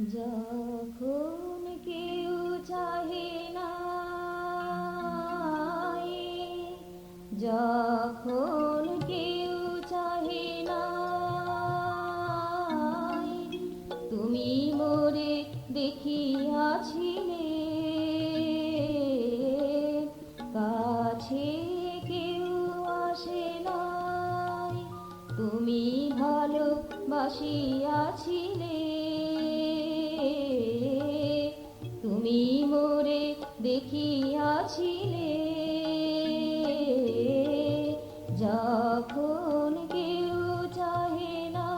যখন কেউ চাহে না, যখন কেউ চাহে না, তুমি মোরে দেখিয়াছিলে, কাছে কেউ আসে নাই, তুমি ভালোবাসিয়াছিলে, তুমি মোরে দেখিয়াছিলে, যখন কেউ চাহে না,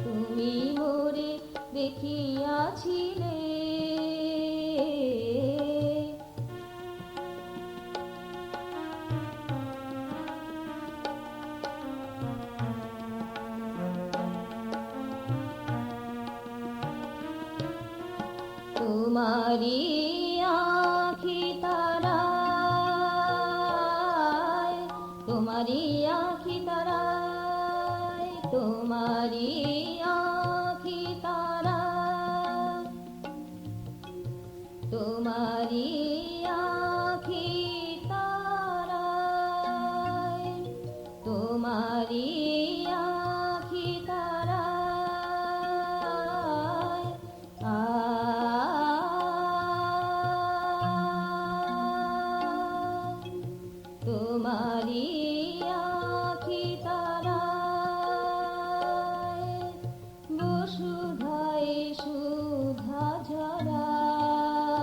তুমি মোরে দেখিয়াছিলে। তোমারি আঁখি তারায়, তোমারি আঁখি তারায়, তোমারি আঁখি তারায়, তোমারি আঁখি তারায়, তোমারি আঁখি তারায়, তোমারি আঁখি তারায়, বসুধায় সুধা ঝরায়,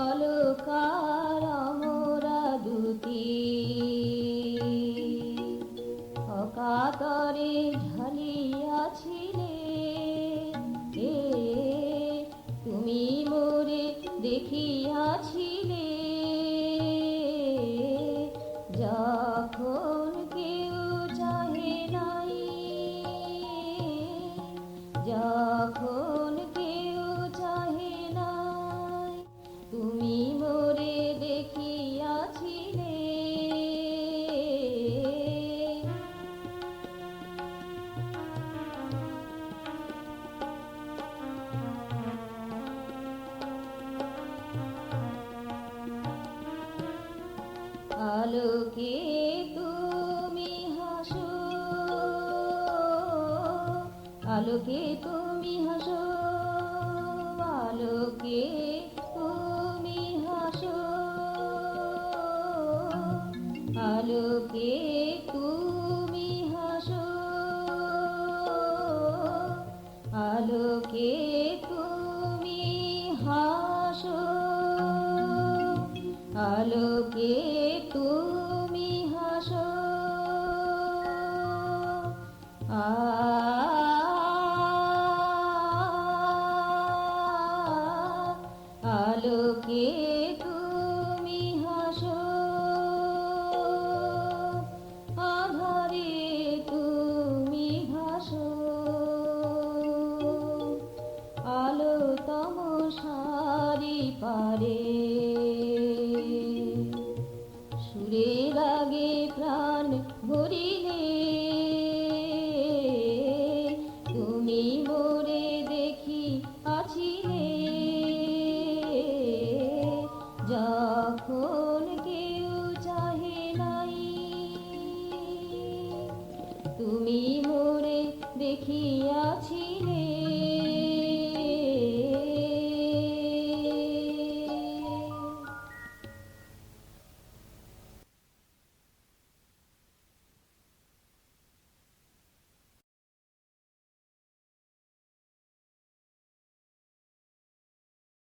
অলকার আমরা দুটি অকাতরে ঢালিয়াছিলে, তুমি মোরে দেখিয়াছিলে, যখন কেউ চাহে নাই, যখন কেউ চাহে নাই, তুমি মোরে দেখিয়াছিলে। আলোকে তুমি হাসো, আলোকে তুমি হাসো, আলোকে তুমি হাসো, আলোকে তুমি হাসো, আলোকে তুমি হাসো, আলোকে তুমি হাসো, আলোকে তুমি হাসো, আধারে তুমি ভাসো, আলো তমসারি পারে, সুরের আগে প্রাণ ভরিলে, তুমি মোরে দেখিয়াছিলে, যখন কেউ চাহে নাই, তুমি মোরে দেখিয়াছিলে,